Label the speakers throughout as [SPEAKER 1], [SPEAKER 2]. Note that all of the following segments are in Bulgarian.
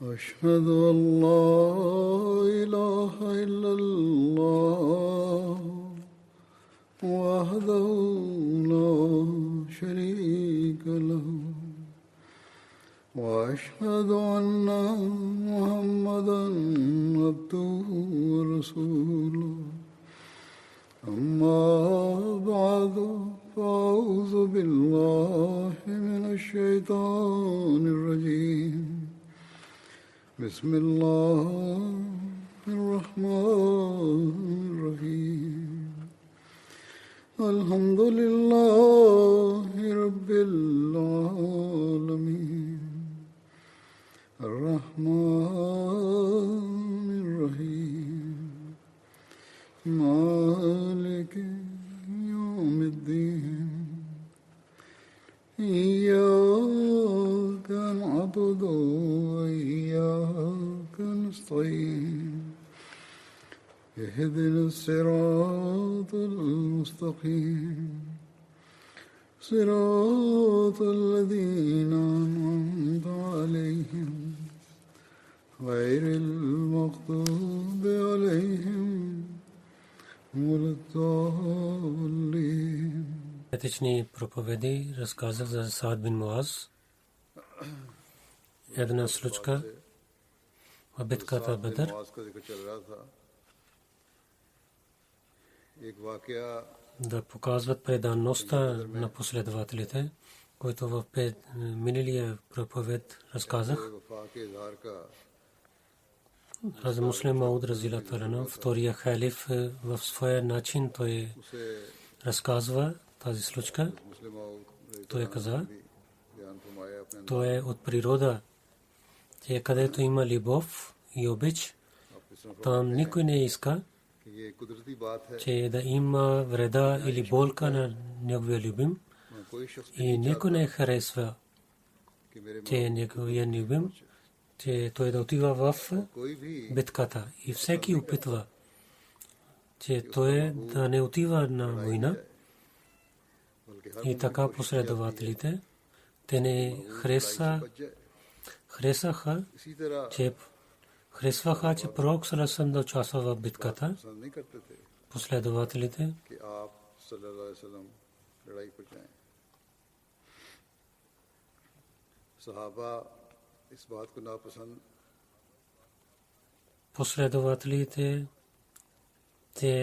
[SPEAKER 1] أشهد أن لا إله إلا الله وحده لا شريك له وأشهد أن محمدا عبده ورسوله أما بعد فأعوذ بالله من الشيطان الرجيم بسم الله الرحمن الرحيم الحمد لله رب العالمين الرحمن الرحيم مالك يوم الدين إياك نعبد وإياك نستعين اهدنا الصراط المستقيم صراط الذين أنعمت عليهم غير المغضوب عليهم ولا الضالين.
[SPEAKER 2] Етични проповеди разказах за Саад бин Муаз. Една случка в битката Бадър. Да показват преданността на последователите, които в миналия проповед разказах. Аз Муслим Мауд разилата лана, втория халиф, в своя начин той разказва тази случка. Той каза, то е от природа, че където има любов и обич, там никой не иска, че да има вреда или болка на неговия любим, и никой не харесва, че неговия любим, че той да отива в битката. И всеки опитва, че той да не отива на война. И така последователите, те не харесваха, че пророк саллаллаху да участва в битката. Последователите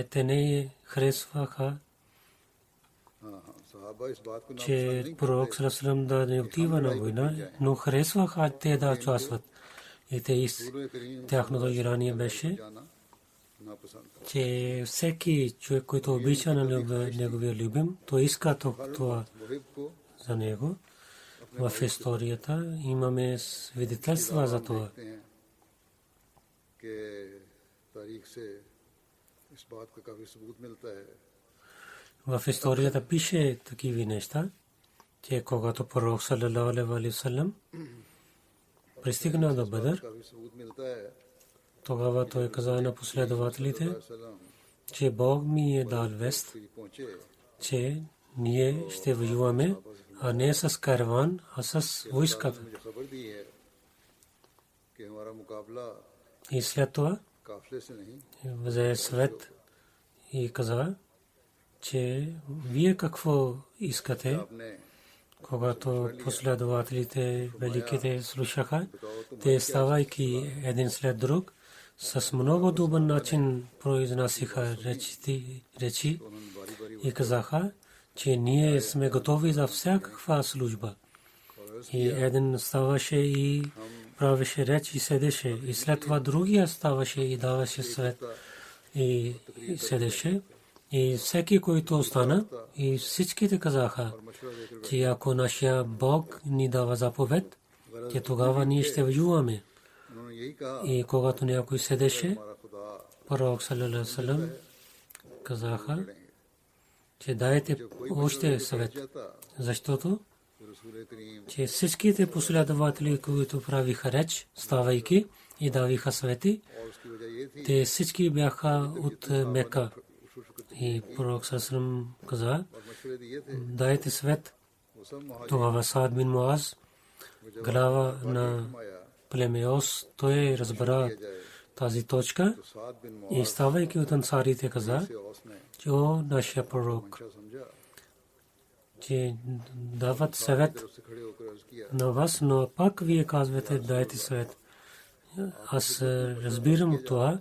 [SPEAKER 2] те не харесваха, че пророк саллаллаху да не отива на война, но харесваха те да участват. И тяхното желание беше, че всеки човек, който обича на неговия любим, той иска това за него. В историята имаме свидетелства за това. В историята пише такива неща, че когато пророк саллаллаху алейхи ва саллям пристигна до Бадър, тогава той каза на последователите, че Бог ми е дал вест, че ние ще воюваме, а не с караван, а с войската. И след това взе съвет и каза, че вие какво искате. Когато последователите великите слушаха, те ставайки един след друг, с много добър начин произнасяха речи и казаха, че ние сме готови за всякаква служба. И един ставаше и правеше реч и седеше. И след това другия ставаше и даваше съвет и седеше. И всеки, който остана, и всичките казаха, че ако нашия Бог ни дава заповед, че тогава ние ще воюваме. И когато някой седеше, пророк саллаллаху алейхи ва саллям казаха, че дайте още съвет, защото че всичките последователи, които правиха реч, ставайки и давиха съвети, те всички бяха от Мека. И пророк саллаллаху каза, дайте свет. Тогава Саад бин Муаз, глава на племе Ос, той разбра тази точка и ставайки от ансарите каза, че о, нашия пророк, че дават съвет на вас, но пак вие казвате дайте съвет. Аз разбирам от това,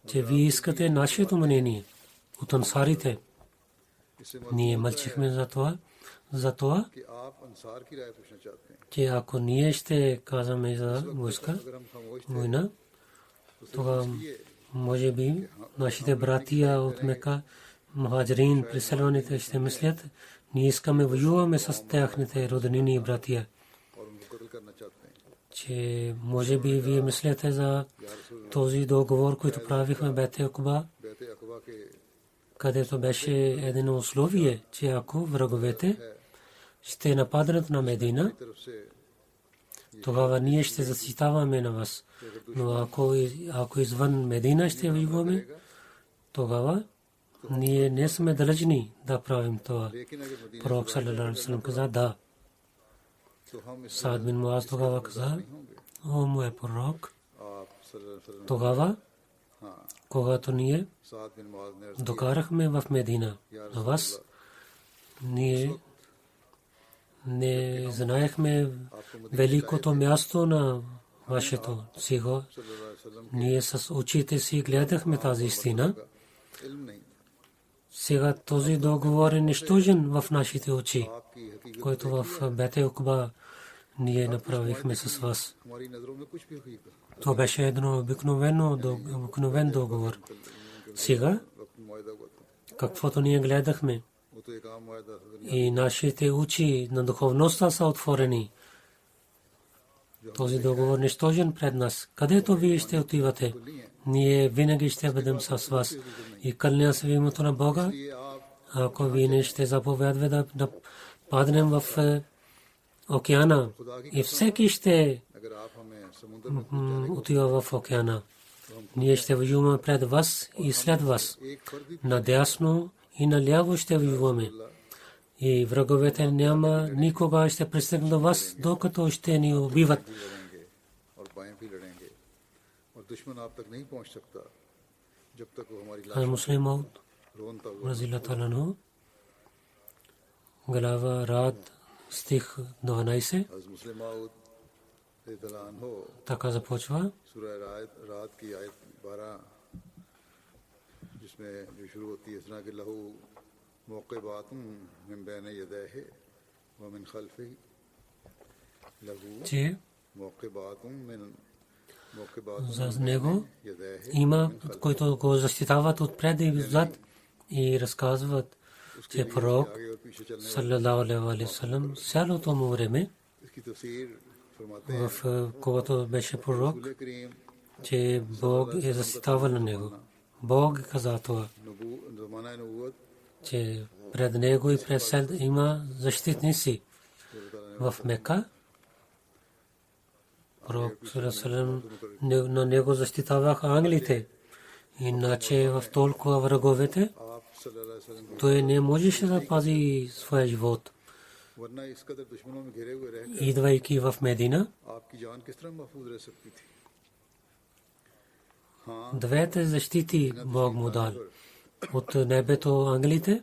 [SPEAKER 2] че вие искате нашето мнение от ансарите. Ние мълчихме за това, че ако ние ще казваме за война, тогава може би нашите братия от Мека, мухаджирин, преселваните ще мислят, ние искаме воюваме с техните роднини и братия. Че може би вие мислите за този договор, който правихме Бете Акуба, където беше едно условие, че ако враговете ще нападнат на Медина, тогава ние ще защитаваме на вас. Но ако извън Медина ще воюваме, тогава ние не сме длъжни да правим това. Пророк саллалаху алейхи ва саллям каза да. Саад бин Муаз тогава каза, о мой пророк, тогава, когато ние докарахме в Медина на вас, ние не знаехме великото място на вашето сиго. Ние с очите си гледахме тази истина. Сега този договор е нищожен в нашите очи, който в Бете Акуба ние направихме с вас. Това беше едно обикновен договор. Сега, каквото ние гледахме, и нашите очи на духовността са отворени. Този договор е нищожен пред нас. Където вие ще отивате, ние винаги ще бъдем с вас. И кълня се в името на Бога, ако вие не ще заповядвате да паднем в океана и всеки ще отива в океана. Ние ще воюваме пред вас и след вас. Надясно и наляво ще воюваме. И враговете няма никога ще пристигнат до вас, докато ще ни убиват. Муслим Мауд, разилата лану, глава Рад, стих 12. Така започва. Че за него има, които го защитават отпред и отзад и разказват, че пророк саллалаху алейхи ва саллям цялото му време, в когато беше пророк, че Бог е защитавал на него. Бог каза това, че пред него и пред сел има защитници. В Мека пророк саллалаху на него защитаваха ангелите. Иначе в толкова враговете той не можеше да пази своя живот. Идвайки в Медина, двете защити Бог му дал. От небето ангелите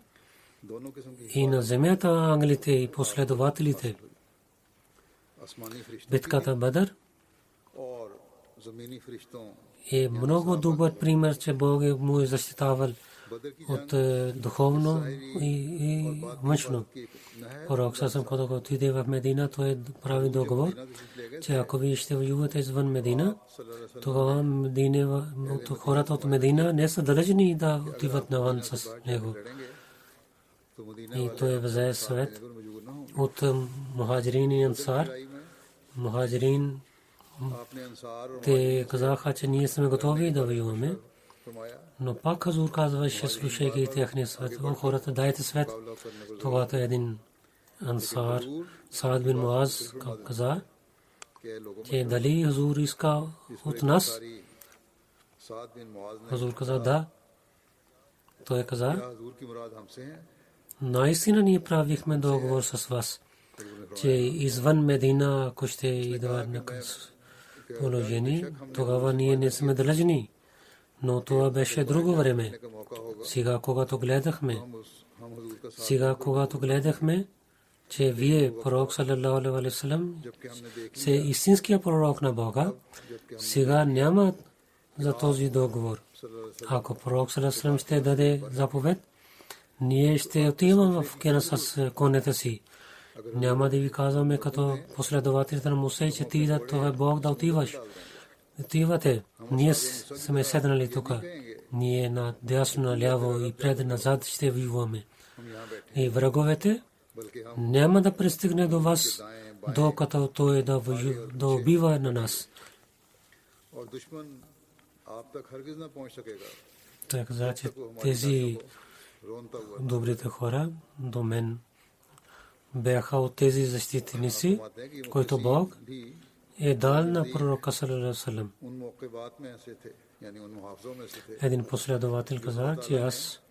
[SPEAKER 2] и на земята ангелите и последователите. Битката Бадър е много добър пример, че Бог му е защитавал от духовно и външно. Пророк съсъм, когато отиде в Медина, той прави договор, че ако вие ще воювате извън Медина, тогава хората от Медина не са длъжни да отиват навън с него. И той взе съвет от мухаджирин и ансар. Мухаджирин те казаха, че ние сме готови да воюваме. Но пак Хазур казваше, слушайки техния съвет, хората дайте свет. Тогава един ансар, Саад бин Муаз, каза, че дали Хазур иска от нас? Хазур каза да. Той каза, наистина ние правихме договор с вас, че извън Медина, ако ще идва положение, тогава ние не сме длъжни. Но това беше друго време. Сега, когато гледахме, че вие, пророк саллалаху алейхи ва саллям, се истинския пророк на Бога, сега няма за този договор. Ако пророк саллалаху алейхи ва саллям ще даде заповед, ние ще отиваме в Кена с конете си. Няма да ви казваме като последователите на Муса, че ти да това Бог да отивате. Ние сме седнали тук. Ние на дясно, наляво и пред назад ще воюваме. И враговете няма да пристигне до вас, докато той да убива на нас. Той каза, че тези добрите хора до мен бяха от тези защитници, които Бог е дал на пророка саллалаху алейхи ва саллям. Един последовател каза, че аз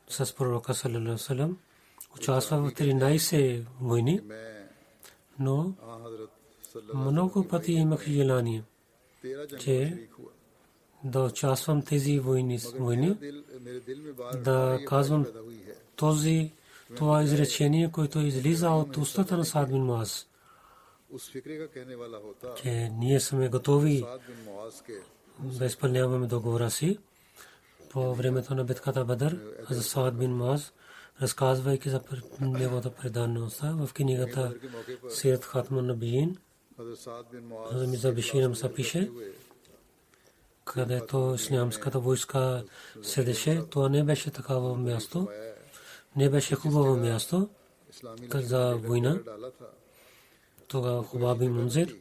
[SPEAKER 2] с пророка саллалаху алейхи ва саллям участвах в 13 войни, но много пъти имах желание, че да участвам в тези войни, да казвам това изречение, което излиза от устата на Саад бин Муаз, че ние сме готови да изпълняваме договора си. По времето на битката Бадър, за Саад бин Муаз, разказвайки за неговата преданост в книгата Сират Хатмун Набиин, за Биширам се пише, където ислямската войска седеше, това не беше такава място, не беше хубаво място за война. Тогава Хубаб бин Мунзир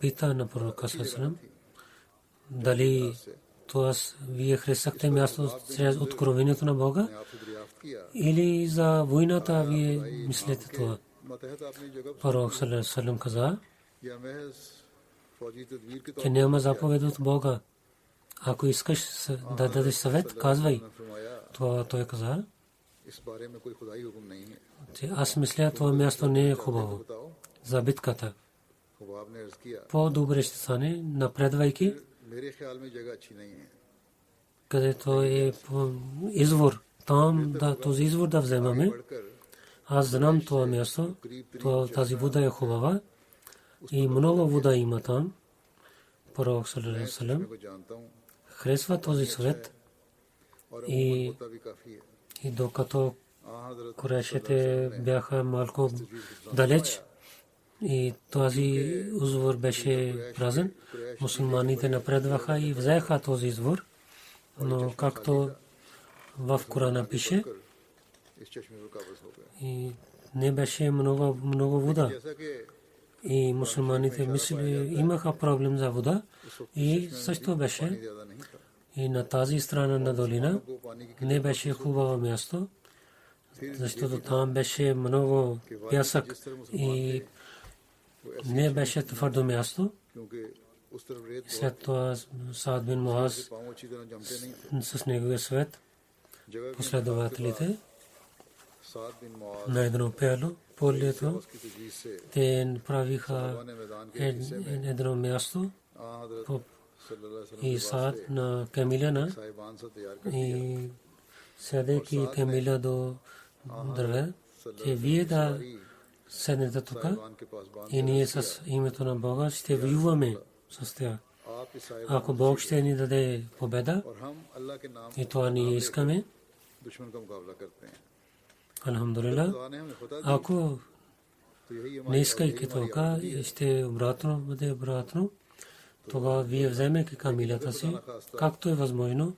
[SPEAKER 2] пита на пророка саллаллаху алейхи ва саллям, дали това вие харесахте място чрез откровението на Бога или за войната вие мислите това? Пророк саллаллаху алейхи ва саллям каза, че няма заповед от Бога. Ако искаш да дадеш съвет, казвай. Това той каза, че аз мисля, това място не е хубаво за битката. По-добре ще стане, напредвайки, където е извор. Там този извор да вземаме. Аз знам това място, тази вода е хубава и много вода има там. Пророк саллаллаху алейхи ва саллям харесва този съвет и докато Курайшите бяха малко далеч и този извор беше празен, мусулманите напредваха и взеха този извор, но както в Корана пише, и не беше много вода. И мусулманите имаха проблем за вода и също беше и на тази страна на долина не беше хубаво място, защото там беше много пясък и не беше твърдо място. След това Саад бин Муаз с неговия съвет, последователите на едно полето, те правиха едно място и Саад на камиляна и седейки камиля до дърве, че вие да седнете тук и ние с името на Бога ще воюваме с тях. Ако Бог ще ни даде победа, и това ние искаме, алхамдулилlah, ако не искайки това, ще бъде обратно, тогава вие вземете камилата си, както е възможно,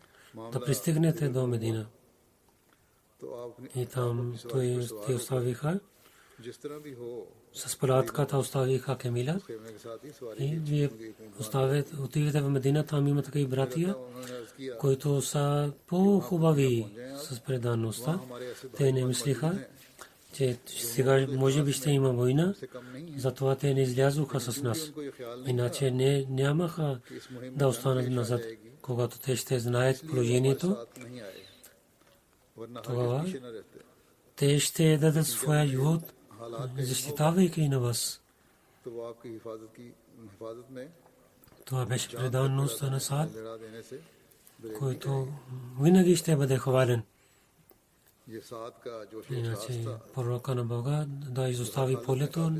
[SPEAKER 2] да пристигнете до Медина. И там те оставиха, с палатката оставиха камила и вие отивате в Медина, там има такива братия, които са по-хубави с предаността. Те не мислиха, че сега може би ще има война, затова те не излязоха с нас. Иначе нямаха да останат назад, когато те ще знаят положението. Тогава те ще дадат своя живот, защитавайки на вас.
[SPEAKER 1] तो वो आपकी हिफाजत में
[SPEAKER 2] Това беше преданността на Саад,
[SPEAKER 1] लड़ा देने से
[SPEAKER 2] който винаги ще бъде хвален.
[SPEAKER 1] ये साद का जोश
[SPEAKER 2] Иначе пророка на Бога да изостави полето.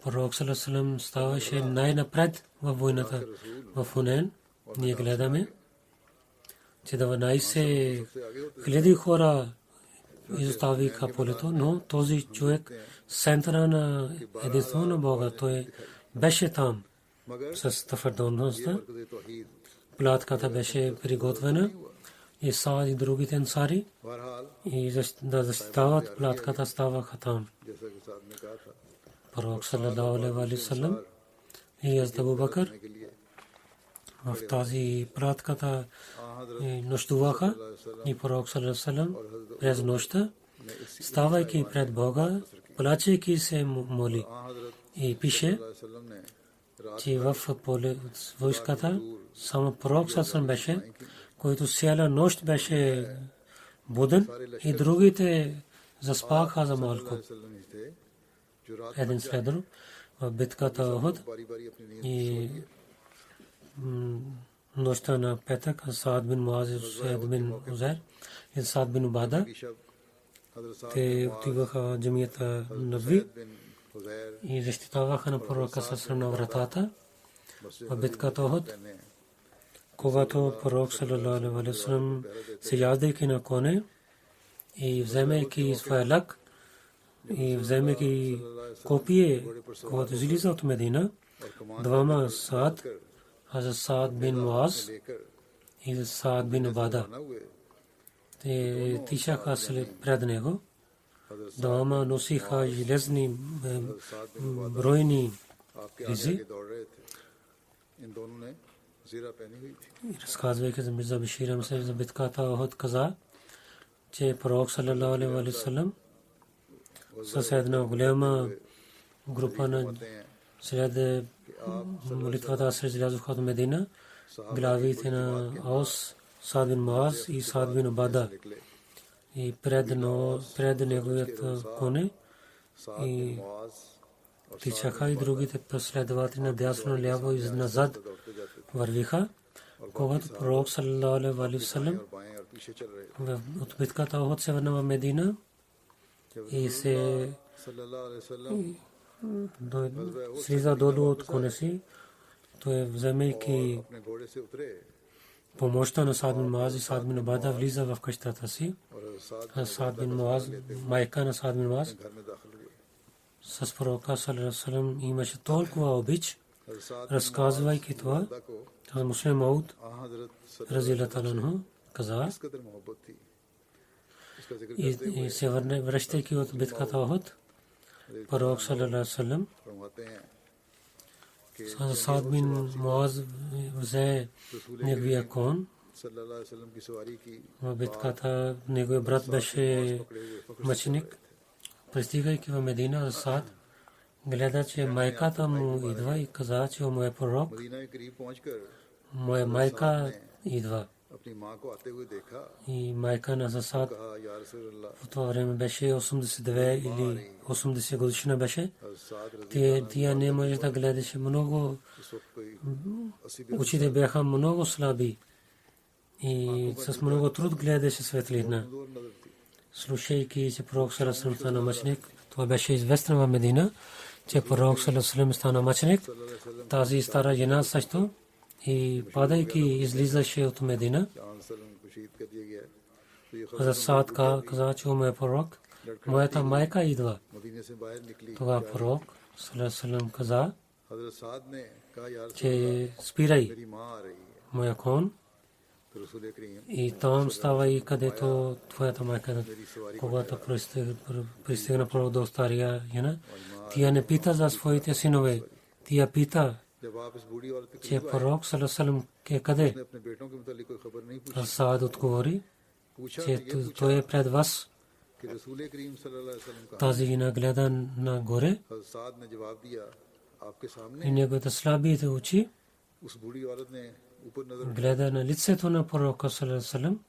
[SPEAKER 2] Пророк саллаллаху ставаше най-напред във войната в Хунейн. Ние гледаме, че 12 хиляди хора изоставиха полето, но този човек, центъра на единството на Бога, той беше там с твърдостта. Платката беше приготвена и Саад и другите ансари и да защитават платката ставаха там. Пророк саллаллаху алейхи ва саллям и Абу Бакър в тази пратката нощуваха и пророк саллаллаху алейхи ва саллям през нощта, ставайки пред Бога, плачейки се моли и пише, че в войската само пророк саллаллаху алейхи ва саллям беше, който цяла нощ беше буден и другите заспаха за малко. Един след друг в битката Ухуд и нощта на петък Саад бин Муаз и Саид бин Узайр и Саад бин Убада те отиваха в джамията Наби и защитаваха на пророка саллаллаху на вратата в битката Ухуд. Когато пророк саллаллаху алейхи ва саллям сядайки на коне и вземайки своя лък и вземайки копие, когато излиза от Медина, двама Саад, Хазрат Саад бин Муаз и Саад бин Убада, те тичаха пред него. Двама носиха железни бройни ризи. Разказвайки за Мирза Башир Ахмад за битката Ухуд, каза, че пророк саллаллаху алейхи ва саллям със една голяма група на след молитвата се излязоха от Медина, главите на Аус, Саад бин Муаз и Саад бин Убада и пред неговият коне и тичаха и другите последователи на дясно ляво и назад вървиха. Когато пророк саллаллаху алейхи ва саллям от битката Ухуд се върна в Медина и се слиза долу от коня си, той вземайки помощта на Саад бин Муаз и Саад бин Убада влиза в къщата си. Саад бин Муаз, майка на Саад бин Муаз, с пророка саллаллаху алейхи ва саллям имаше толкова обич, разказвайки това, Муслим Мауд разилата анху каза и се връщайки от битката Ухуд, пророк саллаллаху алейхи ва саллям Саад бин Муаз взе неговия кон. В битката неговия брат беше мъченик. Пристигайки в Медина, Саад гледа, че майката му идва и каза, че му е пророк. Моя майка идва. И майка на Саад в това време беше 82 или 80 годишна беше. Тя не може да гледаше много. Очите бяха много слаби и с много труд гледаше светлина. Слушайки, че пророк саллаллаху алейхи ва саллям стана мъченик, това беше известно в Медина, че пророк саллаллаху алейхи ва саллям стана мъченик. Тази стара жена също и падайки излизаше от Медина. Хазрат Саад каза, че му е пророк, моята майка идва. Тогава пророк саллаллаху алейхи ва саллям каза, че спирай моя кон и там става и където твоята майка, когато пристигна пророк до стария жена, тя не пита за своите синове, тя пита, че пророк саллаллаху алейхи ва саллям е къде. Саад отговори, че той е пред вас. Тази жена гледа нагоре и неговите слабите очи гледа на лицето на пророка саллаллаху алейхи ва саллям.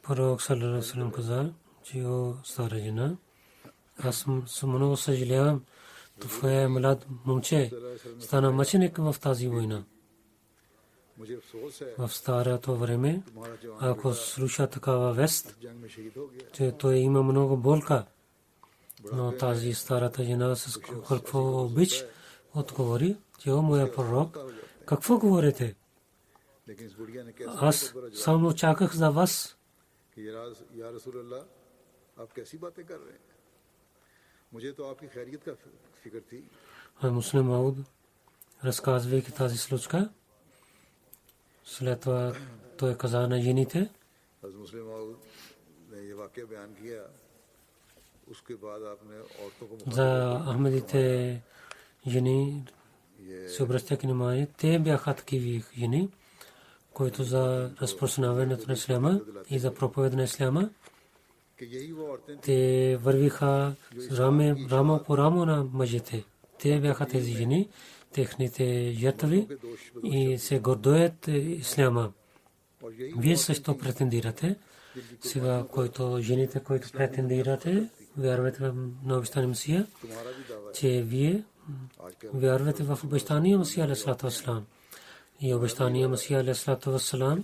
[SPEAKER 2] Пророк саллаллаху алейхи ва саллям каза, че о стара жена, аз много съжалявам, твоя млад момче стана мъченик в тази война. В старото време, ако слуша такава вест, че той има много болка, но тази старата жена с какво обич отговори, че о моя пророк, какво говорите? Аз само чаках за вас. Муслим Мауд, разказвайки тази случка, след това той каза на жените, за Ахмедите жени се обръща внимание. Те бяха такива жени, които за разпространяването на исляма и за проповед на исляма, те вървиха рамо по рамо на мъжете. Те бяха тези жени, техните жертви и се гордеят исляма. Вие също претендирате. Сега, жените, които претендирате, вярвате в обещания Месия, че вие вярвате в обещания Месия алейхиссалату вассалам. И обещания Месия алейхиссалату вассалам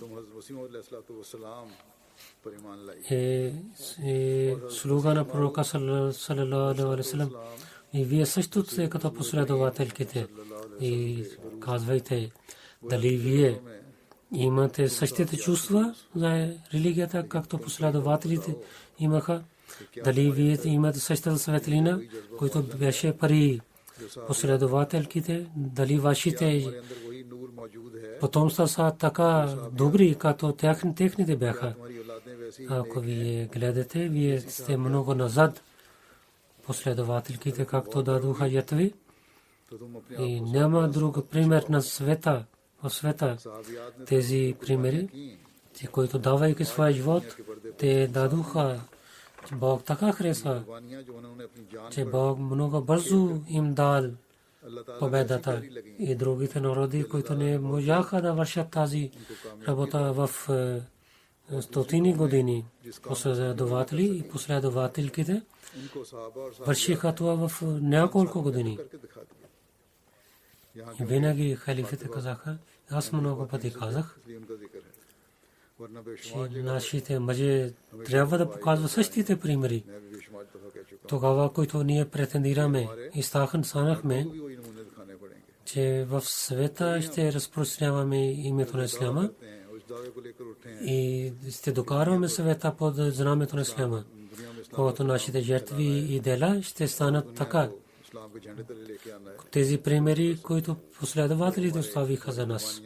[SPEAKER 2] е слуга на пророка саллалаху алейхи ва саллям. И вие също сте като последователките. И казвайте, дали вие имате същите чувства за религията, както последователите имаха? Дали вие имате същата светлина, която беше при последователките? Дали вашите потомства са така добри, като техните бяха? Ако вие гледате, вие сте много назад. Последователките, както дадоха жертви. И няма друг пример на света, в света. Тези примери, които давайки своя живот, те дадоха, че Бог така хареса, че Бог много бързо им дал победата. И другите народи, които не можаха да вършат тази работа в стотини години, последователи и последователките вършиха това в няколко години. И винаги халифите казаха, аз много пъти казах, че нашите мъже трябва да показват същите примери. Тогава, които ние претендираме и станахме, че в света ще разпространяваме името на исляма и ще докарваме света под знамето на исляма. Когато нашите жертви и дела ще станат така. Тези примери, които последователите оставиха за нас.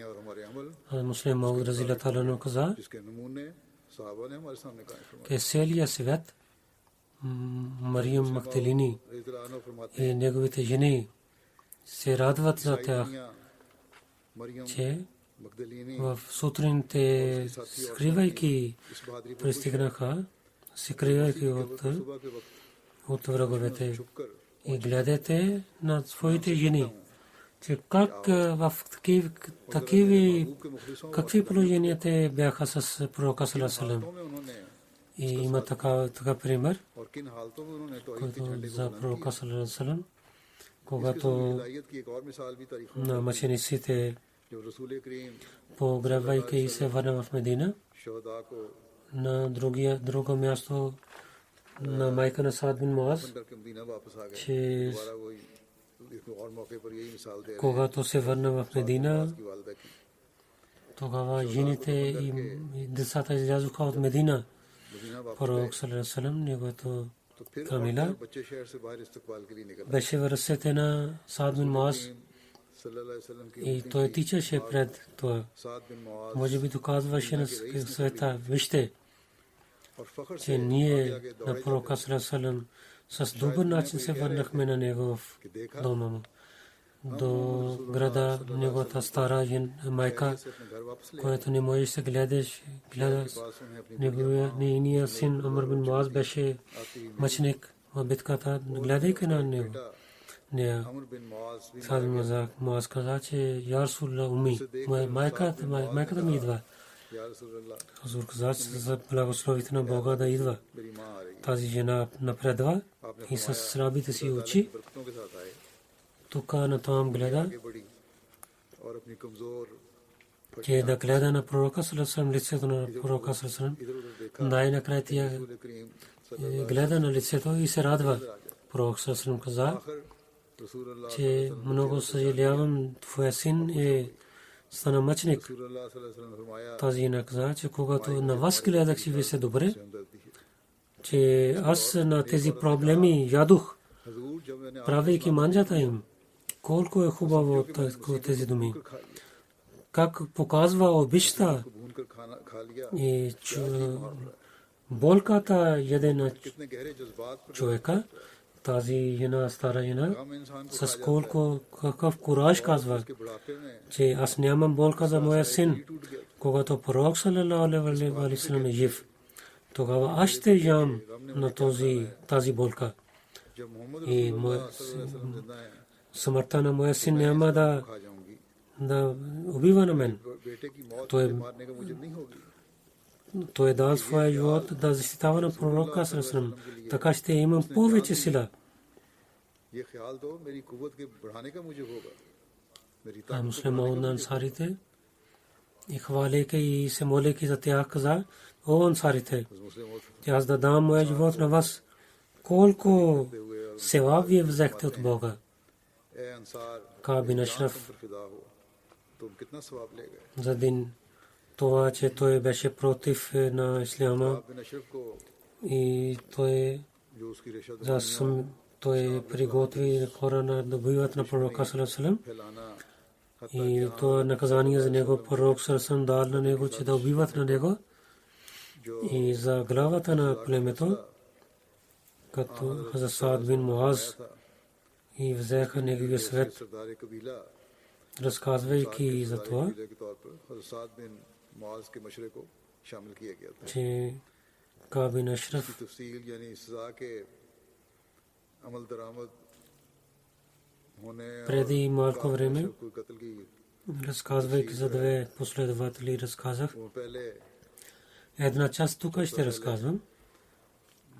[SPEAKER 2] Муслим Мауд разилата лану каза, че целият свят, Мариям Магдалини и неговите жени се радват за тях, че в сутрин те скривайки пристигнаха, скривайки от враговете и гледате на своите жени, че как в какви положения те бяха с пророка саллаллаху алейхи ва саллям. И има така пример, който за пророка саллаллаху алейхи ва саллям, когато на мъчениците погребвайки се върна в Медина, на друго място на майка на Саад бин Муаз, че когато се върна в Медина, тогава жените и децата излязоха от Медина. Пророк саллаллаху алейхи ва саллям, неговото камила беше в ръцете на Саад бин Муаз и той тичаше пред това. Може би доказваше на света, вижте, че ние на пророка саллаллаху алейхи ва саллям с добър начин се върнахме на него в дома му. До града неговата стара майка, която не може да се гледа нейния син Амр бин Муаз беше мъченик в битката, гледайки на него. Саад бин Муаз каза, че я Расулаллах, уми, майката ми идва.
[SPEAKER 1] या रसूल अल्लाह
[SPEAKER 2] Хазур каза, че за благословите на Бога да идва.
[SPEAKER 1] मेरी माँ आ रही है,
[SPEAKER 2] Тази жена напредва
[SPEAKER 1] आपने
[SPEAKER 2] и с
[SPEAKER 1] फरमाया,
[SPEAKER 2] рабите си
[SPEAKER 1] खुदा
[SPEAKER 2] учи.
[SPEAKER 1] ताला की बरकतों के साथ आए,
[SPEAKER 2] Тук натам гледа,
[SPEAKER 1] आगे बढ़ी और अपनी कमजोर
[SPEAKER 2] че да гледа на пророка Салесалам, лицето на пророка Салесалам.
[SPEAKER 1] इधर उधर देखा,
[SPEAKER 2] Най-накрая тя
[SPEAKER 1] रसूल करीम सल्लल्लाहु
[SPEAKER 2] гледа на лицето и се радва. Пророк Салесалам каза,
[SPEAKER 1] आखिर रसूल अल्लाह
[SPEAKER 2] че много съжалявам, твоя син стана мъченик.
[SPEAKER 1] रसूल अल्लाह सल्लल्लाहु अलैहि वसल्लम ने फरमाया,
[SPEAKER 2] Тази жена каза, че когато на вас гледах си ви се добре,
[SPEAKER 1] हमदर्दी है।
[SPEAKER 2] че аз на тези проблеми ядох,
[SPEAKER 1] हजूर जब मैंने
[SPEAKER 2] правейки манджата им. Колко е хубаво тези думи.
[SPEAKER 1] खा लिया,
[SPEAKER 2] Как показва обичта
[SPEAKER 1] भून कर खाना खा लिया,
[SPEAKER 2] и болката яде на
[SPEAKER 1] कितने गहरे जज्बात पर
[SPEAKER 2] човека. Тази жена, стара жена,
[SPEAKER 1] हम इंसान को
[SPEAKER 2] с колко какъв кураж казва,
[SPEAKER 1] के बुढ़ापे में
[SPEAKER 2] че аз нямам болка за моя син.
[SPEAKER 1] टूट गया,
[SPEAKER 2] Когато пророк салалаху алейхи ва саллям е жив, тогава аз ще ям на тази болка.
[SPEAKER 1] जब मोहम्मद
[SPEAKER 2] И
[SPEAKER 1] रसूलुल्लाह सल्लल्लाहु अलैहि वसल्लम जिंदा है,
[SPEAKER 2] смъртта на моя син няма
[SPEAKER 1] खा जाऊंगी,
[SPEAKER 2] да убива на мен.
[SPEAKER 1] बेटे की मौत
[SPEAKER 2] तो
[SPEAKER 1] मुझे मारने का मुझे नहीं होगी।
[SPEAKER 2] Той е дал своя живот да защитава на пророка саллалаху, така ще имам повече сила.
[SPEAKER 1] ये ख्याल तो मेरी कुव्वत के बढ़ाने का मुझे होगा, मेरी
[SPEAKER 2] А
[SPEAKER 1] ताकत को
[SPEAKER 2] муслиман на ансарите и хваляйки и се моляйки за тях каза, о ансарите,
[SPEAKER 1] मुस्लिम और
[SPEAKER 2] че аз да дам моя живот на вас. Колко села вие взехте от Бога.
[SPEAKER 1] ए अंसार
[SPEAKER 2] Кааб бин
[SPEAKER 1] तुम
[SPEAKER 2] Ашраф
[SPEAKER 1] पर फिदा हो, तुम कितना सवाब ले गए।
[SPEAKER 2] за дин това, че той беше против на исляма
[SPEAKER 1] आप बिन अशरफ को
[SPEAKER 2] и
[SPEAKER 1] जो उसकी रेशा
[SPEAKER 2] той приготви хора на добиват на пророка саллалаху алейхи
[SPEAKER 1] फैलाना,
[SPEAKER 2] и това наказание за него пророк саллалаху алейхи дал на него, че да убиват на него и за главата на племето, като Хазрат Саад бин Муаз, и взеха неговия свет,
[SPEAKER 1] सरदार कबीला
[SPEAKER 2] разказвайки за това,
[SPEAKER 1] के तौर पर हज़रत साद बिन मुआज के मशरे को शामिल किया गया था।
[SPEAKER 2] че Кааб бин Ашраф
[SPEAKER 1] इसकी तफसील यानी सजा के अमल दरामद होने और
[SPEAKER 2] преди малко време,
[SPEAKER 1] कोई कत्ल की,
[SPEAKER 2] разказвайки за две последователи, разказах.
[SPEAKER 1] वो पहले
[SPEAKER 2] Една част тук ще разказвам,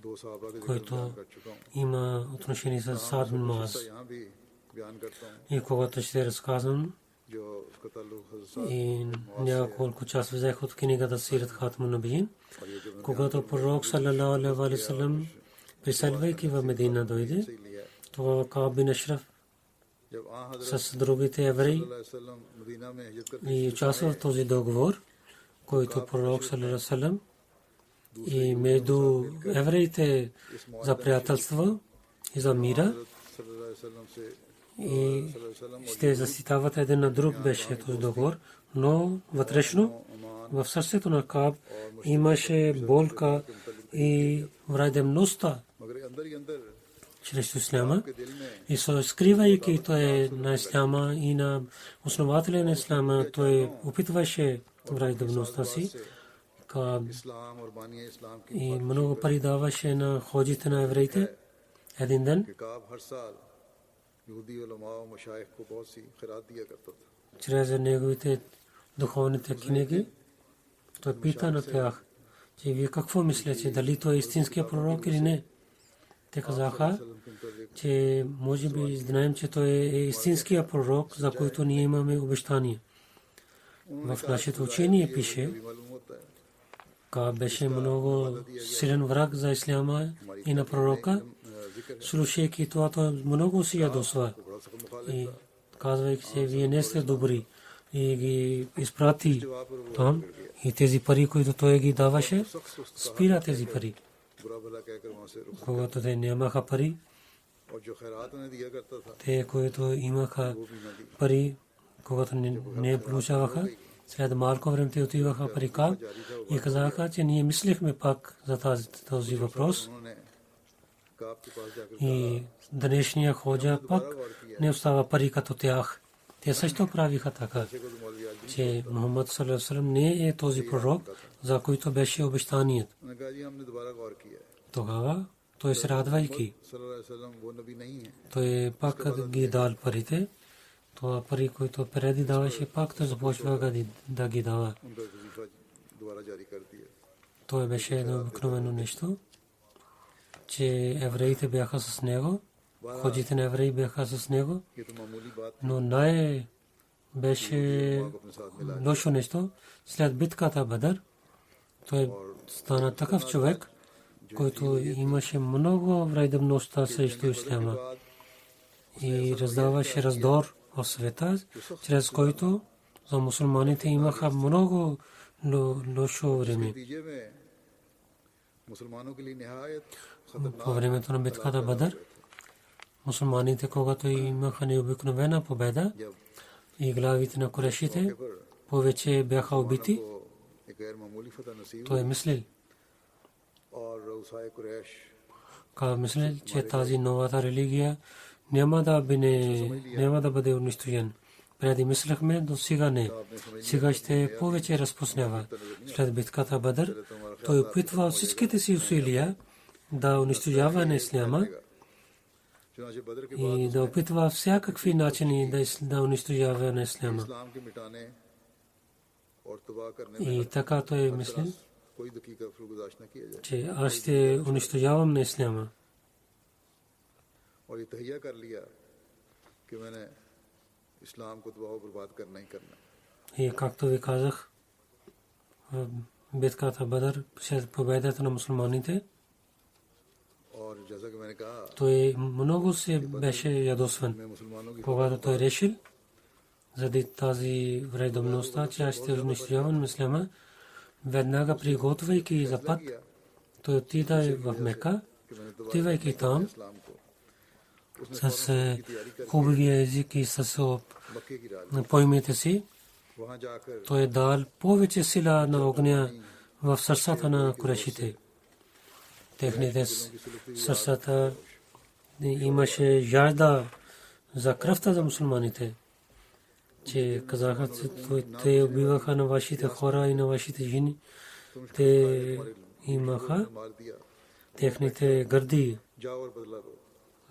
[SPEAKER 1] दो साहबा के जिक्र
[SPEAKER 2] който
[SPEAKER 1] बयान कर चुका हूँ।
[SPEAKER 2] има отношение с Саад бин Муаз.
[SPEAKER 1] यहाँ भी बयान करता हूँ
[SPEAKER 2] И когато ще разказвам,
[SPEAKER 1] जो उसका ताल्लुक हज़रत साद
[SPEAKER 2] и няколко част взех от книгата Сират Хатмун Набиин,
[SPEAKER 1] और ये जो
[SPEAKER 2] когато пророк салалаху алейхи ва саллям преселвайки в Медина дойде,
[SPEAKER 1] मैंने लिया है।
[SPEAKER 2] тогава Кааб бин Ашраф
[SPEAKER 1] जब आ हज़रत
[SPEAKER 2] с другите евреи
[SPEAKER 1] सल्लल्लाहु अलैहि वसल्लम मदीना में हिजरत करके
[SPEAKER 2] и участва в този договор, който пророк салалаху алейхи ва саллям и между евреите за приятелство и за мира
[SPEAKER 1] सल्लल्लाहु अलैहि वसल्लम से
[SPEAKER 2] и ще защитават един на друг беше този договор, но вътрешно в сърцето на Кааб имаше болка и враждебността
[SPEAKER 1] मगर अंदर ही अंदर
[SPEAKER 2] чрез исляма
[SPEAKER 1] के दिल में
[SPEAKER 2] и скривайки той на исляма и на основателя на исляма, той опитваше враждебността си. Кааб
[SPEAKER 1] इस्लाम और बानिया इस्लाम की
[SPEAKER 2] и много пари даваше на ходите на евреите. Един ден,
[SPEAKER 1] कि काब हर साल यहूदी उलमा और मशाइख को बहुत सी खिरात दिया करता था।
[SPEAKER 2] чрез неговите духовните книги, той пита на тях, че вие какво мислите, дали той е истинския пророк или не. Те казаха,
[SPEAKER 1] वसल्लम के मुताबिक
[SPEAKER 2] че може би знаем, че той е истинския пророк, за който ние имаме обещание. В нашето учение пише,
[SPEAKER 1] भी मालूम होता है
[SPEAKER 2] Кааб беше много силен враг за исляма и на пророка. Слушайки това, той много си ядосва
[SPEAKER 1] बड़ा सख्त मुखालिफ
[SPEAKER 2] и казвайки се, вие не сте добри, и ги изпрати там и тези пари, които той ги даваше, спира тези пари.
[SPEAKER 1] बुरा भला कहकर वहां से रुख,
[SPEAKER 2] Когато те нямаха пари,
[SPEAKER 1] और जो खैरात उन्हें दिया करता था
[SPEAKER 2] те, които имаха
[SPEAKER 1] वो भी न दी।
[SPEAKER 2] пари, когато не получаваха, след малко време те отиваха при Кааб и казаха, че ние мислихме пак за този въпрос
[SPEAKER 1] उन्होंने काब के पास जाकर
[SPEAKER 2] и днешния ходжа пак не остава пари като тях. Те също правиха така,
[SPEAKER 1] कहा, "को मौलवी आज भी
[SPEAKER 2] че Мухаммад саллалаху алейхи ва саллям не е този пророк, за който беше обещаният.
[SPEAKER 1] उन्होंने कहा जी हमने दोबारा गौर किया है,
[SPEAKER 2] Тогава той се радвайки,
[SPEAKER 1] सल्लल्लाहु अलैहि वसल्लम वो नबी नहीं है।
[SPEAKER 2] той пак ги дал парите. Това пари, които преди даваше, пак той започва да ги дава.
[SPEAKER 1] उनका वजीफा दोबारा जारी कर दिया।
[SPEAKER 2] То беше едно обикновено нещо, че евреите бяха с него, ходите на евреи бяха с него,
[SPEAKER 1] ये तो मामूली बात
[SPEAKER 2] но беше лошо нещо. След битката Бадър, той стана такъв човек, който имаше много враждебността срещу исляма и раздаваше раздор в света, чрез който за мусулманите имаха много лошо време.
[SPEAKER 1] नतीजे में मुसलमानों के लिए निहायत
[SPEAKER 2] По времето на битката Бадър, мусулманите, когато имаха необикновена победа и главите на курешите повече бяха убити,
[SPEAKER 1] को एक गैर मामूली फतह नसीब
[SPEAKER 2] той мислил,
[SPEAKER 1] और रऊसाए कुरैश
[SPEAKER 2] мислил, че тази новата религия няма да бъде унищожен. Преди мислехме, до сега не. Сега ще повече разпуснява. След битката Бадър, той опитва всичките си усилия да унищожава на исляма
[SPEAKER 1] चुनाचे बदर के
[SPEAKER 2] и да опитва всякакви начини да унищожава на исляма.
[SPEAKER 1] इस्लाम के मिटाने और तबाह करने
[SPEAKER 2] И така той мислил,
[SPEAKER 1] कोई दकीका फुरगुदाश्त न किया जाए
[SPEAKER 2] че аз ще унищожавам на исляма.
[SPEAKER 1] और ये तहिया कर लिया कि मैंने इस्लाम को तबाह बर्बाद करना ही करना
[SPEAKER 2] И както ви казах, в битката Бадър, след победата на мусулманите,
[SPEAKER 1] और जैसा कि मैंने कहा
[SPEAKER 2] той много се беше ядосван.
[SPEAKER 1] मैं मुसलमानों की
[SPEAKER 2] Когато той решил, заради тази враждебността, че аз ще унищожавам мислема, веднага приготвяйки за път, той отида в Мека, отивайки там,
[SPEAKER 1] इस्लाम को
[SPEAKER 2] с хубавия език и с
[SPEAKER 1] मक्के की राह
[SPEAKER 2] поимите си,
[SPEAKER 1] वहां जाकर
[SPEAKER 2] той е дал повече сила на огня в сърцата на курешите. Техните сърцата имаше жажда за кръвта за мусулманите, че казаха, че те убиваха на вашите хора и на вашите жени. Те имаха
[SPEAKER 1] मार दिया
[SPEAKER 2] техните гърди
[SPEAKER 1] जाओ और बदला लो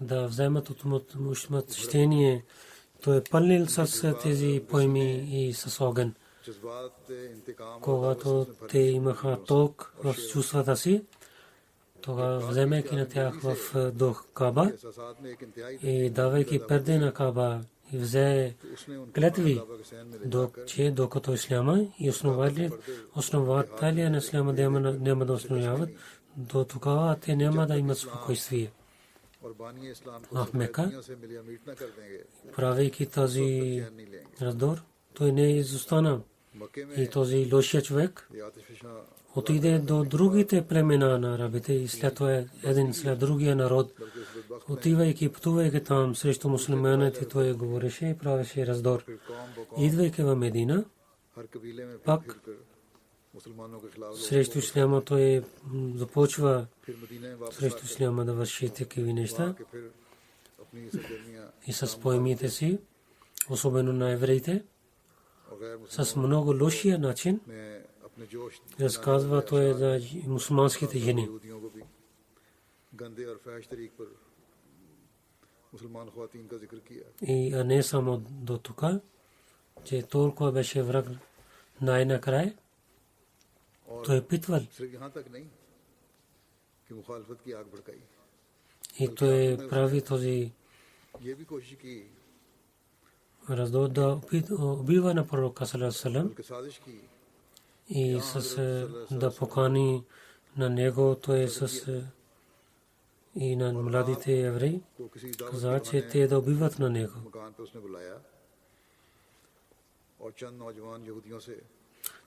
[SPEAKER 2] да вземат отмъщение. Той е пълнил с тези поеми и с огън.
[SPEAKER 1] जज्बात इंतकाम
[SPEAKER 2] Когато те имаха ток в чувствата си, тогава вземайки на тях в дух Каба
[SPEAKER 1] एहसासात में एक इंतहाई
[SPEAKER 2] и давайки перде на Каба и взе
[SPEAKER 1] उसने उनको
[SPEAKER 2] клетви,
[SPEAKER 1] बाबा के सहन में
[SPEAKER 2] че докато исляма и основателя на исляма няма да установяват, до тогава те няма да имат спокойствие.
[SPEAKER 1] और बानी इस्लाम को
[SPEAKER 2] В Мека,
[SPEAKER 1] दुनिया से मिलिया मीट न कर देंगे
[SPEAKER 2] правейки този
[SPEAKER 1] नहीं लेंगे
[SPEAKER 2] раздор, той не изостана.
[SPEAKER 1] मक्के में
[SPEAKER 2] И този лошия човек
[SPEAKER 1] ये आतिशफिशा
[SPEAKER 2] отиде до другите племена на арабите и след това един след другия народ. Отивайки, пътувайки там срещу мусулманите, той говореше и правеше раздор.
[SPEAKER 1] फिर कौम ब
[SPEAKER 2] Идвайки в Медина,
[SPEAKER 1] हर कबीले में
[SPEAKER 2] пак
[SPEAKER 1] फिर कर मुसलमानों के खिलाफ लोग
[SPEAKER 2] срещу исляма той започва
[SPEAKER 1] फिर मदीने में वापस
[SPEAKER 2] срещу исляма да върши такива неща
[SPEAKER 1] आके फिर अपनी सरगर्मियां
[SPEAKER 2] и с поемите си, особено на евреите,
[SPEAKER 1] और गैर मुसलमान
[SPEAKER 2] с много лошия начин
[SPEAKER 1] में अपने जोश
[SPEAKER 2] разказва той за мусулманските жени.
[SPEAKER 1] यहूदियों को भी गंदे और फैश तरीक पर मुसलमान ख्वातीन का जिक्र किया
[SPEAKER 2] И не само до тук, че толкова беше враг най-накрая, той е питвал
[SPEAKER 1] सिर्फ यहाँ तक नहीं कि मुखालफत की आग भड़काई
[SPEAKER 2] и той прави този
[SPEAKER 1] ये भी कोशिश की
[SPEAKER 2] раздор да убива на пророка салам
[SPEAKER 1] बल्कि साजिश की
[SPEAKER 2] и с да покани на него, той с и на младите евреи,
[SPEAKER 1] को किसी दावत
[SPEAKER 2] каза, че те да убиват на него.
[SPEAKER 1] मकान पे उसने बुलाया और चंद नौजवान यहूदियों से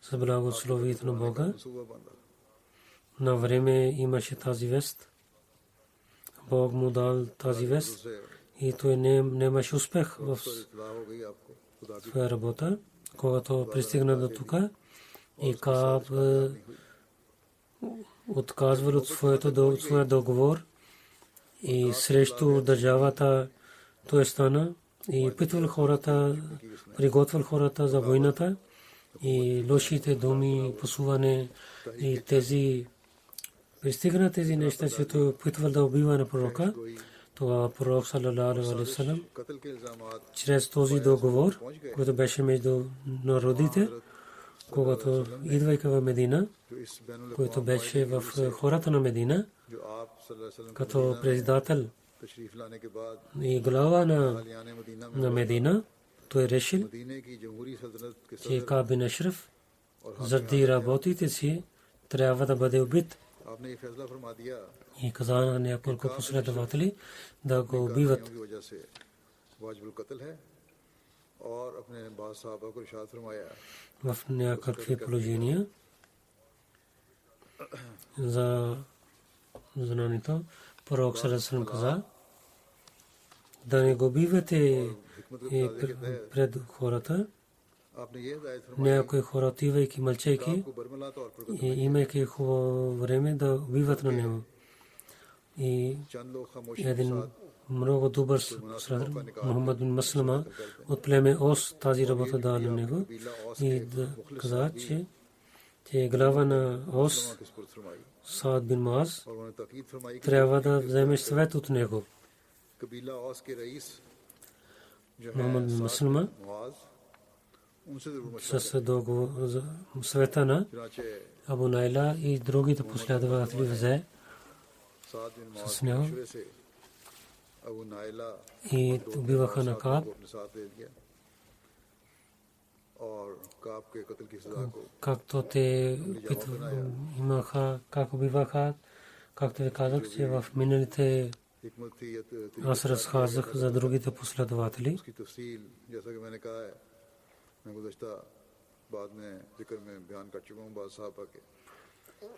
[SPEAKER 2] С благословието на Бога,
[SPEAKER 1] मंसूबा बांधा
[SPEAKER 2] на време имаше тази вест. Бог му дал тази вест
[SPEAKER 1] उसे
[SPEAKER 2] и той нямаше успех в
[SPEAKER 1] इत्तला हो गई आपको खुदा की
[SPEAKER 2] своя работа. Когато пристигна до тук и Кааб отказвал от своя договор и срещу държавата, той стана и питвал хората, приготвил хората за войната и лошите думи, посуване и тези пристигна тези неща, че той питвал да убива на пророка. Това пророк салалаху алейхи ва саллям
[SPEAKER 1] कत्ल के इल्जामात
[SPEAKER 2] чрез този договор, който беше между народите, когато идвайки в Медина, който беше в хората на Медина, като председател и глава на Медина, той решил, че Кааб бин Ашраф заради работите си трябва да бъде убит. И каза на няколко последователи да го убиват. В някакви положения за знанието пророк саллаллаху каза да не го убивате пред хората. Някои хора, отивайки, мълчайки и имайки хубаво време да убиват на него. И един много добър Мухаммад бин Маслама от племе Ос тази работа дал на него и да каза, че глава на Ос Саад бин Муаз трябва да вземе съвет от него. Мухаммад бин Маслама с съвета на Абу Найла и другите последователи взе с него и убиваха на Кааб. Както те имаха, как убиваха, както ви казах, че в миналите аз разказах за другите последователи.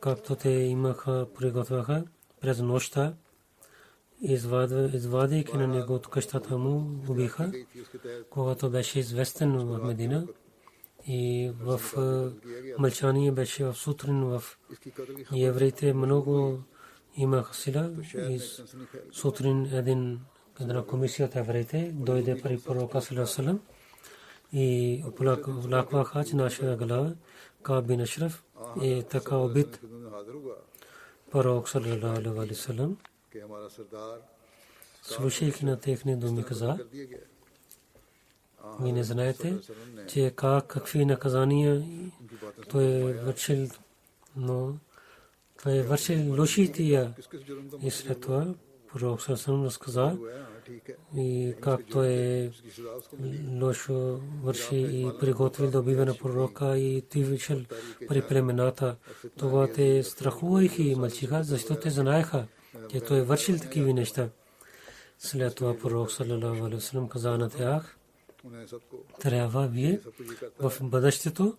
[SPEAKER 2] Както те имаха, приготвяха през нощта, извадейки на него от къщата му, убиха, когато беше известен в Медина. И в мълчание беше в сутрин в евреите много имаха сила. И сутрин една комисията евреите дойде при пророка саллаллаху алейхи и оплакваха, че нашия глава Кааб бин Ашраф е така убит. Пророк саллаллаху алейхи васалам, слушайки на техни думи, каза: вие не знаете, че какви наказания той е вършил, но той е вършил лошите. И след това пророк саллаллаху разказа и как той е лошо върши и приготвил да убива на пророка и той вършил при племената. Това те страхуваха и мълчиха, защото те знаеха, че той е вършил такива неща. След това пророк саллаллаху алейхи васалам каза на тях: трябва вие в бъдещето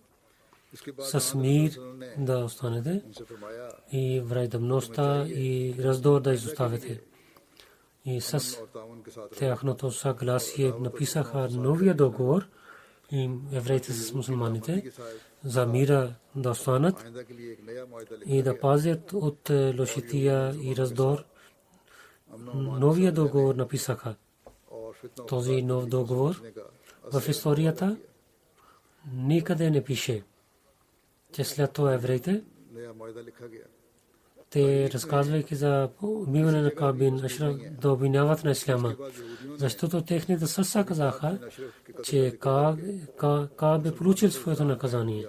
[SPEAKER 2] с мир да останете и враждебността и раздор да изоставите. И с тяхното съгласие написаха новия договор и евреите с мусулманите за мира да останат и да пазят от лошития и раздор. Новия договор написаха. Този нов договор в историята никъде не пише, че след това евреите, те разказвайки за убиване на Кааб бин Ашраф, да обвиняват на исляма. Защото техните сърца казаха, че Кааб е получил своето наказание.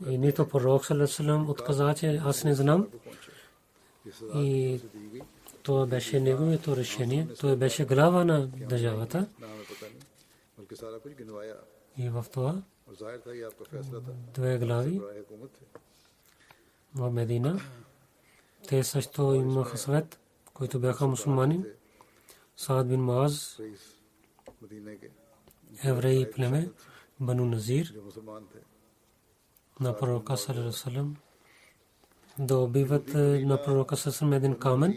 [SPEAKER 2] И нито пророк саллаллаху алейхи васалам отказа, че аз не знам. И това беше неговото решение. Той беше глава на държавата. И в това две глави в Медина. Те също имаха съвет, които бяха мусулмани. Саад бин Муаз, евреи племе, Бану Назир, на пророка саллаллаху алейхи васалам да убиват на пророка саллаллаху алейхи един камън.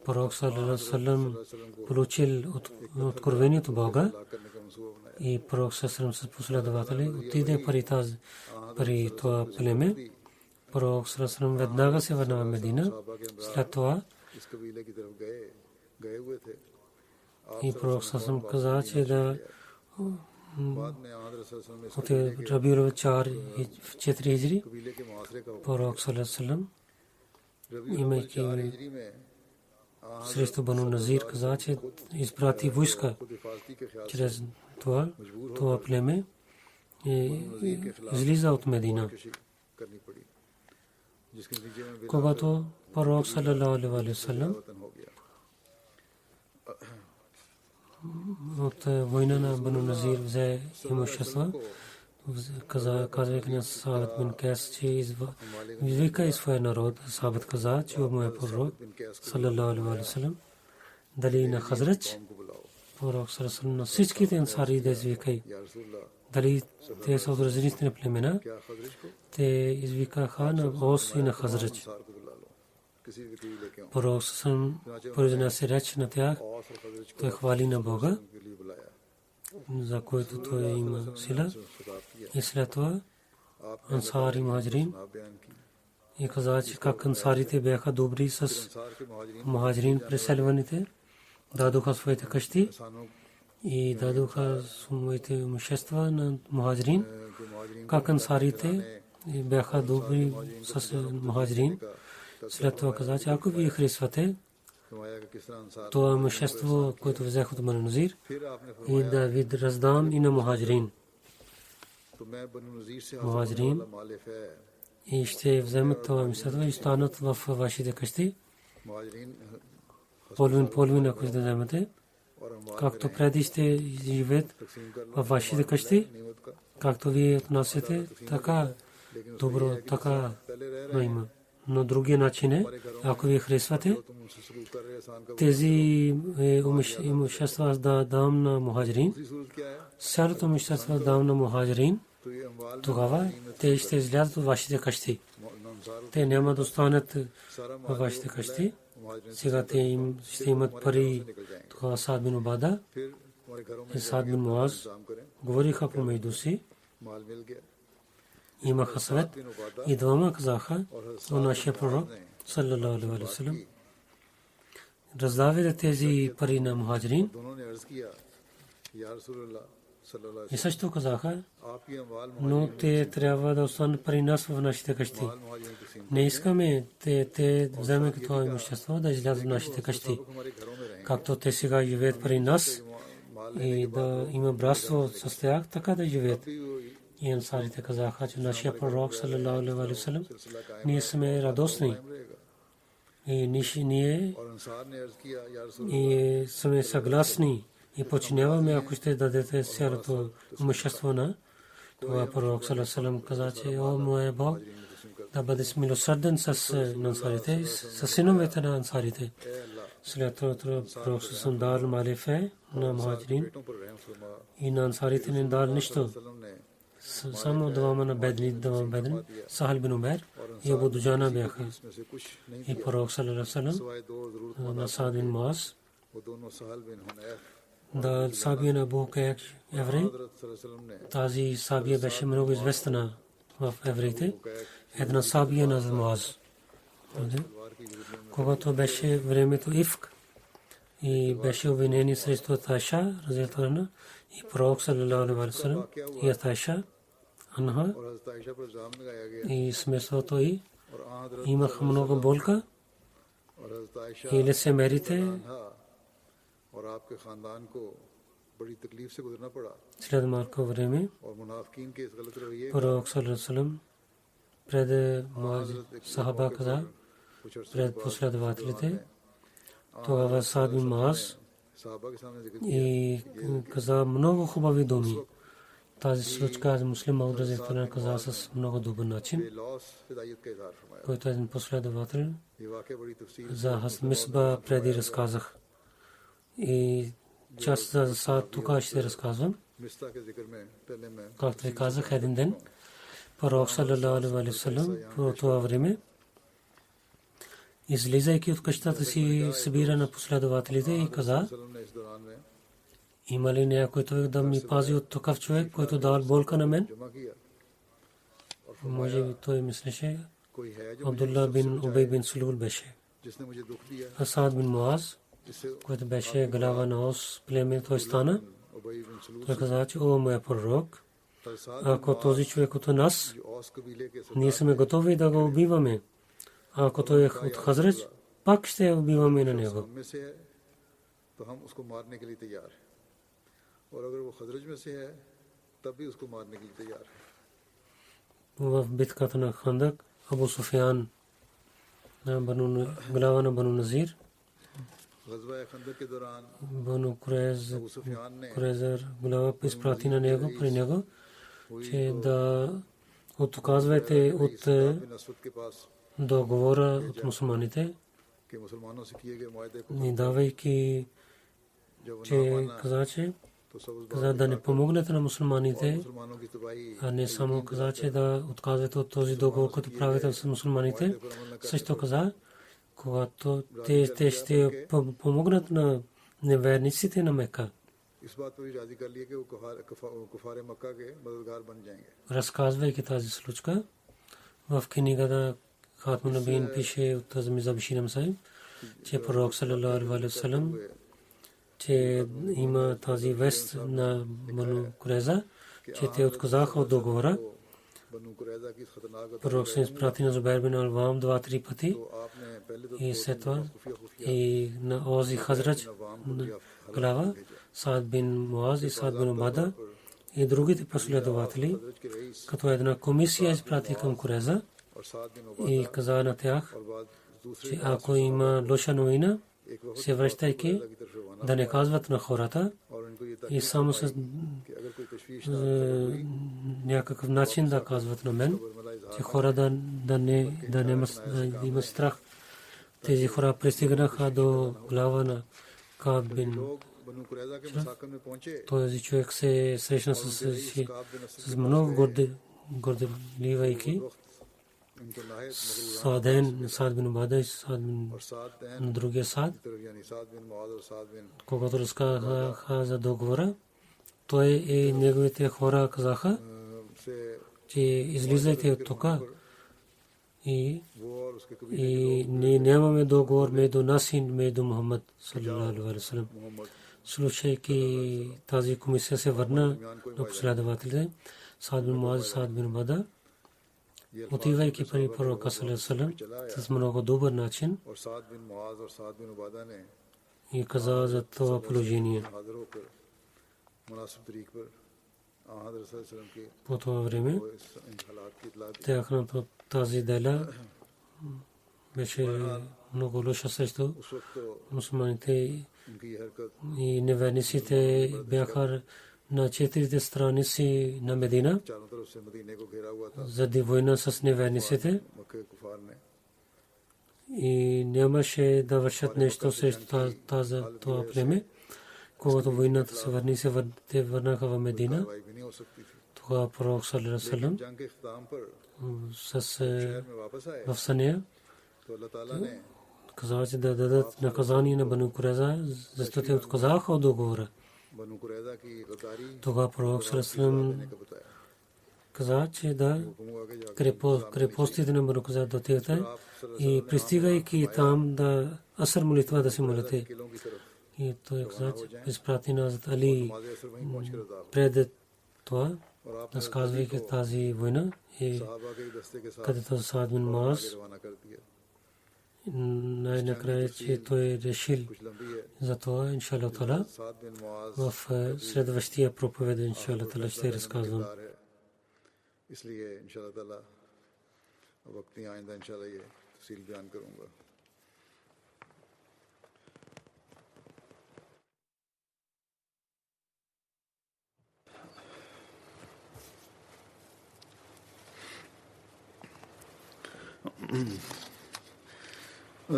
[SPEAKER 2] Пророк саллаллаху алейхи васалам получил откровение от Бога и пророк саллаллаху алейхи васалам с последователи отиде при това племе. Пророк саллаллаху алейхи васалам веднага се върна в Медина. След това и пророк саллаллаху алейхи васалам каза, че да от Рабиул Чар в 4 хиджри пророк саллаллаху алейхи васалам, имайки срещу Бану Назир, каза, че изпрати войска чрез това племе излиза от Медина. Когато пророк саллалаху алейхи ва саллям от война на Бану Назир взе имущество, казвайки на Сабит бин Кайс, че извика и своя народ. Сабит каза, че му е пророк саллалаху алейхи ва саллям, дали на Хазрач, пророк саллалаху алейхи ва саллям, на всичките ансари да извикай. Дали те са от различни племена, те извикаха на Ос и на Хазрач. Пророк саллалаху произнесе реч на тях, той хвали на Бога, за който той има сила. И след това ансар и мухаджирин и каза, че как ансарите бяха добри с мухаджирин преселваните, дадоха своите къщи и дадоха своите имущества на мухаджирин, как ансарите бяха добри с мухаджирин. След това каза, че ако вие харесвате това имущество, което взех от Бану Назир, и да ви раздам и на мухаджирин. Мухаджирин и ще вземат това имущество и станат в вашите къщи. Половин, ако ще вземете, както преди ще живеят във вашите къщи, както вие отнасяте, така добро, така има. Но другия начин е, ако ви харесвате, тези имущества да дам на мухаджирин, цялото имущество дам на мухаджирин, тогава те ще излязат от вашите къщи. Те няма да останат във вашите къщи. Сега те ще имат пари. Тогава Саад бин Убада и Саад бин Муаз говориха помежду си. Имаха съвет и двама казаха на нашия пророк саллалаху алейхи ва саллям, раздавайте тези пари на мухаджирин. И също казаха, но те трябва да останат при нас в нашите къщи. Не искаме те вземат това имущество да излязат в нашите къщи. Както те сега живеят при нас и да има братство с тях, така да живеят. И ансарите казаха, че нашия пророк саллалаху алейхи ва саллям, ние сме радостни. И ние сме съгласни и починяваме, ако ще дадете цялото имущество на това. Пророк саллалаху алейхи ва саллям каза, че о моя Бог, да бъде милосърден с ансарите, с синовете на ансарите. След това пророк саллалаху дал малифе на мухаджирин и на ансарите не дал нищо. Само двама на бедни, Сахал бин Умейр и Абу Дуджана бяха. И пророк саллалаху алейхи ва саллям на Саад бин Муаз, да сабия на Абу Кайк еврей. Тази сабия беше много известна в евреите. Една сабия на Муаз. Когато беше времето Ифк и беше обвинени срещу Тайша, разилата анха, и пророк саллалаху алейхи ва саллям и Тайша анха и смесото и имаха много болка и лицемерите. След малко време пророк саллалаху алейхи ва саллям пред сахаба каза, пред последователите, тогава Саад бин Муаз и каза много хубави думи. Тази случка муслим Мауд разилата анху каза с много добър начин, който един последовател за Мисба преди разказах. И част за Саад тук ще разказвам. Както ви казах, един ден пророк саллалаху алейхи ва саллям по това време, излизайки от къщата си, събира на последователите и каза, има ли някой човек да ми пази от такъв човек, който дал болка на мен? Може би той мислеше, Абдулла бин Убей бин Сулул беше. Саад бин Муаз, който беше глава на Ос племе, той стана. Той каза, че о моя пророк, ако този човек от нас, ние сме готови да го убиваме. Ако той е от Хазрач, пак ще убиваме на него.
[SPEAKER 1] तब भी उसको मारने के लिए तैयार है.
[SPEAKER 2] В битката на Хандак Абу Суфиян на глава на Бану Назир,
[SPEAKER 1] गज़वा खंदक के दौरान
[SPEAKER 2] Бану
[SPEAKER 1] अबू सुफियान ने
[SPEAKER 2] Курезър глава изпрати на него при него, че да отказвайте от
[SPEAKER 1] बिन असवद के पास
[SPEAKER 2] договора от мусулманите,
[SPEAKER 1] के मुसलमानों से किए गए मुआहदे को
[SPEAKER 2] ни давайки,
[SPEAKER 1] जब वो ना
[SPEAKER 2] че
[SPEAKER 1] माना
[SPEAKER 2] каза, че
[SPEAKER 1] तो सब उस
[SPEAKER 2] каза да не помогнете на мусулманите,
[SPEAKER 1] मुसलमानों की तबाही
[SPEAKER 2] а не само каза, че да отказвате от този договор, който правите с мусулманите. Също каза, когато те ще помогнат на неверниците на Мека.
[SPEAKER 1] इस बात पर भी राजी कर लिए कि वो कुफार मक्का के मददगार बन जाएंगे.
[SPEAKER 2] Разказвайки тази случка, в книгата Хатмун Набиин пише от Азми Биширам Сайб, че пророк саллалаху алейхи ва саллям, че има тази вест на Бану Куреза, че те отказаха от договора.
[SPEAKER 1] बनु कुरैज़ा की इस खतरनाक
[SPEAKER 2] Пророк се изпрати на Зубайр бин Алвам 2-3 пъти
[SPEAKER 1] तो आपने पहले तो
[SPEAKER 2] и след това и на Ози Хазрач глава Саад бин Муаз и Саад бин Убада и другите последователи,
[SPEAKER 1] हजरत के रईस
[SPEAKER 2] като една комисия изпрати към Куреза
[SPEAKER 1] और साद बिन
[SPEAKER 2] и каза на тях,
[SPEAKER 1] और बाद दूसरे
[SPEAKER 2] че ако има лоша новина,
[SPEAKER 1] एक वक्त
[SPEAKER 2] се връщайки,
[SPEAKER 1] की तरफ रवाना
[SPEAKER 2] да не казват на хората
[SPEAKER 1] और उनको ये
[SPEAKER 2] и само с
[SPEAKER 1] कि अगर कोई तशवीश
[SPEAKER 2] някакъв начин да казват на мен, че хора да не имат страх. Тези хора пристигнаха до глава на Кааб бин.
[SPEAKER 1] लोग बनु कुरैज़ा के मसाकन में पहुंचे
[SPEAKER 2] Този човек се срещна с много горделивайки.
[SPEAKER 1] इनको नाहित
[SPEAKER 2] Саад бин Убада и Саад бин
[SPEAKER 1] और साद दैन
[SPEAKER 2] на другия Саад,
[SPEAKER 1] की तरफ यानी साद बिन मुआज़ और साद बिन
[SPEAKER 2] когато разказаха за договора, той и неговите хора казаха,
[SPEAKER 1] से
[SPEAKER 2] че излизайте от тук и
[SPEAKER 1] वो और उसके कभी
[SPEAKER 2] ние нямаме договор между нас и между Мухаммад саллалаху алейхи ва саллям.
[SPEAKER 1] मोहम्मद
[SPEAKER 2] Слушайки тази комисия се върна на последователите Саад бин Муаз и Саад бин Убада, отивайки при пророка саллалаху алейхи ва саллям с много добър начин
[SPEAKER 1] और साद बिन मुआज़ और साद बिन उबादा ने
[SPEAKER 2] и каза за това положение.
[SPEAKER 1] हाजिर होकर मुनासिब तरीक पर हज़रत सल्लल्लाहु अलैहि वसल्लम के
[SPEAKER 2] По това време
[SPEAKER 1] इन हालात की इत्ला दी.
[SPEAKER 2] тяхната тази дела беше много лоша срещу
[SPEAKER 1] उस वक्त तो
[SPEAKER 2] мусулманите
[SPEAKER 1] उनकी ये हरकत
[SPEAKER 2] и неверниците бяха на четирите страници на Медина
[SPEAKER 1] चारों तरफ से मदीने को घेरा हुआ था.
[SPEAKER 2] заради война с неверниците
[SPEAKER 1] मक्के कुफार ने
[SPEAKER 2] и нямаше да вършат нещо срещу това племе. Когато войната се върни, те върнаха в Медина.
[SPEAKER 1] कार्रवाई भी नहीं हो सकती थी.
[SPEAKER 2] Тогава пророк саллалаху алейхи ва саллям
[SPEAKER 1] जंग के इख्तिताम पर
[SPEAKER 2] с
[SPEAKER 1] शहर में वापस आए
[SPEAKER 2] в съня
[SPEAKER 1] तो अल्लाह ताला ने
[SPEAKER 2] каза, че да дадат наказание на Бану Куреза, защото те отказаха от договора.
[SPEAKER 1] बनु कुरैज़ा की गद्दारी
[SPEAKER 2] Тогава пророк саллалаху алейхи ва саллям
[SPEAKER 1] का बताया.
[SPEAKER 2] каза, че да
[SPEAKER 1] हुक्म हुआ कि जाके
[SPEAKER 2] крепостите на Бану Куреза да отидете и пристигайки там да асър молитва да се молите.
[SPEAKER 1] किलों की तरफ
[SPEAKER 2] И той каза, че изпрати назад Али
[SPEAKER 1] नमाज़ असर वहीं पहुंच कर अदा
[SPEAKER 2] пред това,
[SPEAKER 1] और आपने
[SPEAKER 2] разказвайки тази война, и
[SPEAKER 1] सहाबा के दस्ते के साथ
[SPEAKER 2] където Саад бин Муаз
[SPEAKER 1] आगे रवाना कर दिया.
[SPEAKER 2] най-накрая, че той решил
[SPEAKER 1] कुछ लंबी है.
[SPEAKER 2] за това, иншаллах таала,
[SPEAKER 1] साद बिन मुआज़
[SPEAKER 2] в следващия проповед, иншаллах таала, ще разказвам.
[SPEAKER 1] किरदार है. इसलिए इंशाल्लाह ताला वक्त ही आइंदा इंशाल्लाह ये तफसील बयान करूंगा.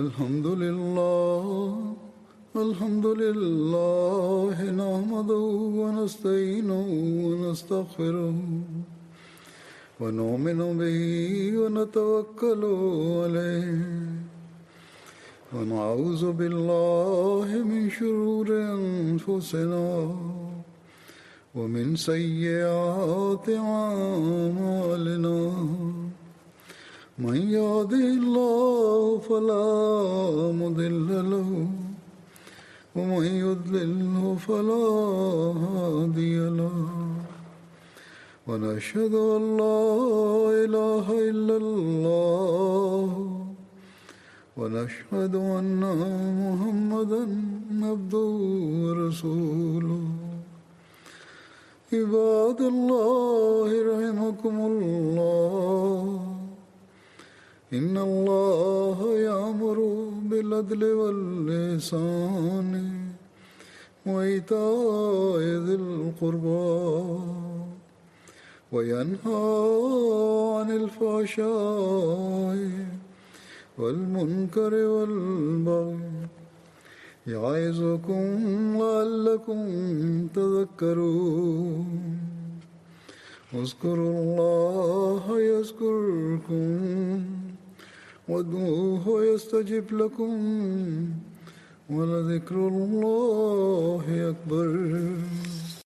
[SPEAKER 1] الحمد لله نحمده ونستعينه ونستغفره ونؤمن به ونتوكل عليه ونعوذ بالله من شرور أنفسنا ومن سيئات أعمالنا من يهده الله فلا مضل له ومن يضلله فلا هادي له ونشهد أن لا إله إلا الله ونشهد أن محمدا عبده ورسوله عباد الله رحمكم الله إن الله يأمر بالعدل والإحسان وإيتاء ذي القربى وينهى عن الفحشاء والمنكر والبغي يعظكم لعلكم تذكرون اذكروا الله يذكركم وادعوه يستجب لكم ولذكر الله أكبر